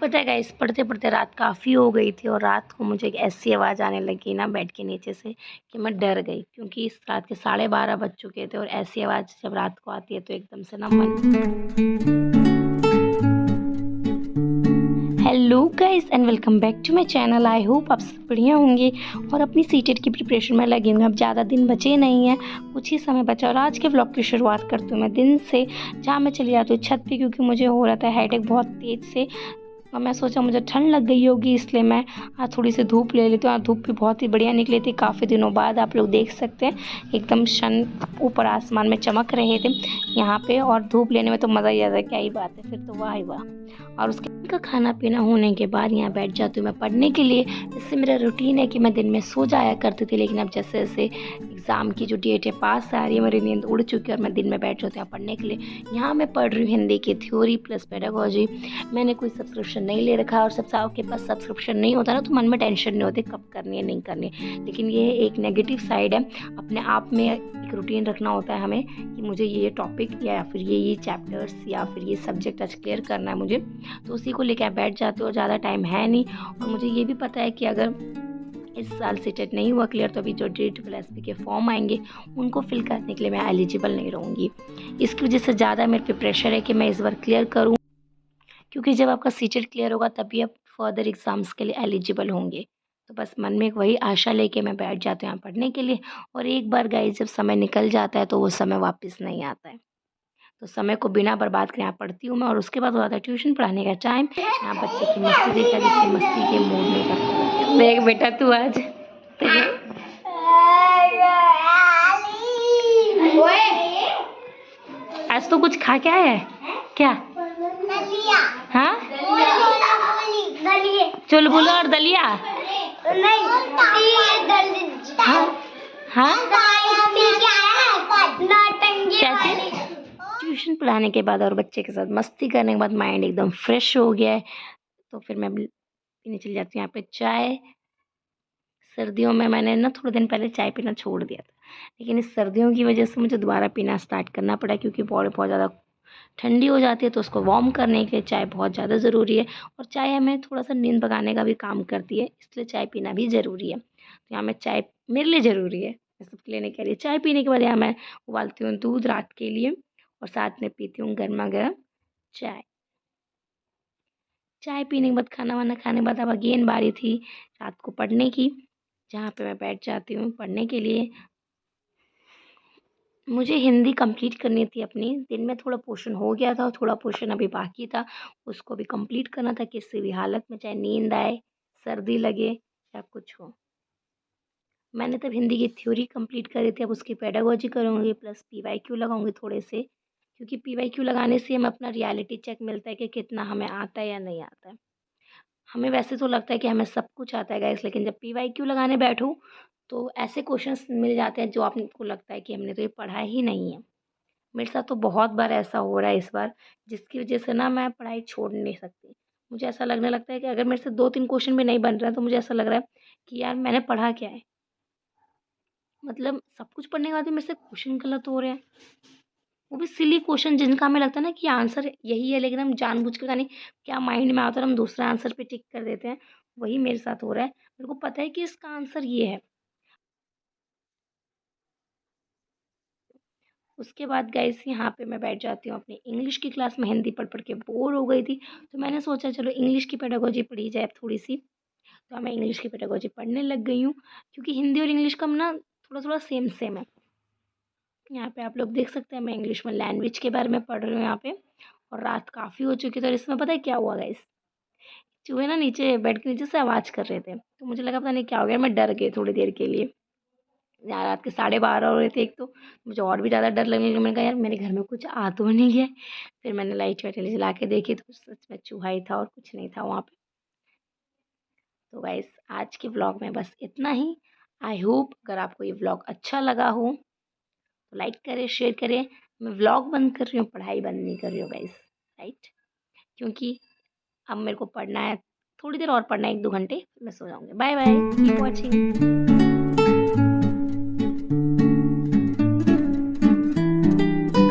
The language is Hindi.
पता है गाइस, पढ़ते पढ़ते रात काफ़ी हो गई थी और रात को मुझे एक ऐसी आवाज़ आने लगी ना बेड के नीचे से कि मैं डर गई, क्योंकि इस रात के 12:30 बज चुके थे और ऐसी आवाज़ जब रात को आती है तो एकदम से ना मन। Hello guys and welcome back to my channel. I hope आप सब बढ़िया होंगे और अपनी सीटेट की प्रिपरेशन में लगे होंगे। अब ज़्यादा दिन बचे नहीं हैं, कुछ ही समय बचा और आज के व्लॉग की शुरुआत करती हूँ मैं दिन से, जहाँ मैं चली जाती हूँ छत पे, क्योंकि मुझे हो रहा था हेडेक बहुत तेज़ से और मैं सोचा मुझे ठंड लग गई होगी, इसलिए मैं आज थोड़ी सी धूप ले लेती हूँ। आज धूप भी बहुत ही बढ़िया निकली थी काफ़ी दिनों बाद। आप लोग देख सकते हैं एकदम शन ऊपर आसमान में चमक रहे थे यहाँ पे, और धूप लेने में तो मज़ा ही आ जाता है, क्या ही बात है फिर तो, वाह ही वाह। और उसके का खाना पीना होने के बाद यहाँ बैठ जाती हूँ मैं पढ़ने के लिए। इससे मेरा रूटीन है कि मैं दिन में सो जाया करती थी, लेकिन अब जैसे जैसे एग्ज़ाम की जो डेट है पास आ रही है, मेरी नींद उड़ चुकी है और मैं दिन में बैठ जाती हूँ पढ़ने के लिए। यहाँ मैं पढ़ रही हूँ हिंदी की थ्योरी प्लस पेडागोजी। मैंने कोई सब्सक्रिप्शन नहीं ले रखा, और सबसे आपके पास सब्सक्रिप्शन नहीं होता ना तो मन में टेंशन नहीं होती कब करनी है नहीं करनी, लेकिन ये एक नेगेटिव साइड है। अपने आप में एक रूटीन रखना होता है हमें कि मुझे ये टॉपिक या फिर ये चैप्टर्स या फिर ये सब्जेक्ट आज क्लियर करना है मुझे, तो उसी को लेकर बैठ जाती हूँ। और ज़्यादा टाइम है नहीं, और मुझे ये भी पता है कि अगर इस साल सीटेट नहीं हुआ क्लियर तो अभी जो DSSP के फॉर्म आएंगे उनको फिल करने के लिए मैं एलिजिबल नहीं रहूँगी। इसकी वजह से ज़्यादा मेरे पे प्रेशर है कि मैं इस बार क्लियर करूँ, क्योंकि जब आपका सीटेट क्लियर होगा तभी आप फर्दर एग्ज़ाम्स के लिए एलिजिबल होंगे। तो बस मन में एक वही आशा लेके मैं बैठ जाती हूँ यहाँ पढ़ने के लिए। और एक बार गाइस जब समय निकल जाता है तो वो समय वापस नहीं आता है, तो समय को बिना बर्बाद करे यहाँ पढ़ती हूँ मैं। और उसके बाद हो जाता है ट्यूशन पढ़ाने का टाइम। यहाँ बच्चे की मस्ती देखा जिससे मस्ती के मूड में करता। देख बेटा तू आज आज तो कुछ खा के आया है क्या? हाँ चुल बुलो और दलिया। हाँ हाँ ट्यूशन पढ़ाने के बाद और बच्चे के साथ मस्ती करने के बाद माइंड एकदम फ्रेश हो गया है, तो फिर मैं पीने चली जाती हूँ यहाँ पे चाय। सर्दियों में मैंने ना थोड़े दिन पहले चाय पीना छोड़ दिया था, लेकिन इस सर्दियों की वजह से मुझे दोबारा पीना स्टार्ट करना पड़ा, क्योंकि बॉडी बहुत ज़्यादा ठंडी हो जाती है, तो उसको वार्म करने के लिए चाय बहुत ज़्यादा ज़रूरी है। और चाय हमें थोड़ा सा नींद भगाने का भी काम करती है, इसलिए चाय पीना भी ज़रूरी है। तो यहाँ मैं चाय मेरे लिए ज़रूरी है, मैं सबके लिए नहीं कह रही। चाय पीने के बाद यहाँ मैं उबालती हूँ दूध रात के लिए, और साथ में पीती हूँ गर्मा गर्म चाय। चाय पीने के बाद खाना वाना खाने के बाद अब अगेन बारी थी रात को पढ़ने की, जहाँ पे मैं बैठ जाती हूँ पढ़ने के लिए। मुझे हिंदी कंप्लीट करनी थी अपनी, दिन में थोड़ा पोर्शन हो गया था और थोड़ा पोर्शन अभी बाकी था, उसको भी कंप्लीट करना था किसी भी हालत में, चाहे नींद आए, सर्दी लगे या कुछ हो। मैंने तब हिंदी की थ्योरी कंप्लीट करी थी, अब उसकी पेडागोजी करूँगी प्लस PYQ लगाऊंगी थोड़े से, क्योंकि PYQ लगाने से हमें अपना रियलिटी चेक मिलता है कि कितना हमें आता है या नहीं आता है। हमें वैसे तो लगता है कि हमें सब कुछ आता है गाइस, लेकिन जब PYQ लगाने बैठूँ तो ऐसे क्वेश्चंस मिल जाते हैं जो आपको लगता है कि हमने तो ये पढ़ा ही नहीं है। मेरे साथ तो बहुत बार ऐसा हो रहा है इस बार, जिसकी वजह से ना मैं पढ़ाई छोड़ नहीं सकती। मुझे ऐसा लगने लगता है कि अगर मेरे से 2-3 क्वेश्चन भी नहीं बन रहे हैं तो मुझे ऐसा लग रहा है कि यार मैंने पढ़ा क्या है? मतलब सब कुछ पढ़ने के बाद भी मेरे से क्वेश्चन गलत हो रहे हैं। वो भी सिली क्वेश्चन जिनका हमें लगता है ना कि आंसर यही है, लेकिन हम जानबूझ के, पता नहीं क्या माइंड में आता है, हम दूसरा आंसर पे टिक कर देते हैं। वही मेरे साथ हो रहा है। मेरे को पता है कि इसका आंसर ये है। उसके बाद गाइस यहाँ पे मैं बैठ जाती हूँ अपनी इंग्लिश की क्लास में। हिंदी पढ़ के बोर हो गई थी, तो मैंने सोचा चलो इंग्लिश की पेडागोजी पढ़ी जाए अब थोड़ी सी। तो मैं इंग्लिश की पेडागोजी पढ़ने लग गई हूँ, क्योंकि हिंदी और इंग्लिश का ना थोड़ा थोड़ा सेम सेम है। यहाँ पे आप लोग देख सकते हैं मैं इंग्लिश में लैंग्वेज के बारे में पढ़ रही हूँ यहाँ पे। और रात काफ़ी हो चुकी थी और इसमें पता है क्या हुआ गाइस, चूहे ना नीचे बेड के नीचे से आवाज़ कर रहे थे, तो मुझे लगा पता नहीं क्या हो गया, मैं डर गई थोड़ी देर के लिए। यहाँ रात के 12:30 हो रहे थे एक तो, मुझे और भी ज़्यादा डर लगने लगा। मैंने कहा यार मेरे घर में कुछ आ तो नहीं गया। फिर मैंने लाइट वाइट जला के देखी तो सच में चूहा ही था और कुछ नहीं था वहाँ पे। तो गाइस आज के व्लॉग में बस इतना ही। आई होप अगर आपको ये व्लॉग अच्छा लगा हो तो लाइक करें, शेयर करें। मैं व्लॉग बंद कर रही हूँ, पढ़ाई बंद नहीं कर रही हूँ गाइस, राइट? क्योंकि अब मेरे को पढ़ना है, थोड़ी देर और पढ़ना है, 1-2 घंटे, मैं सो जाऊँगी। Bye bye, keep watching.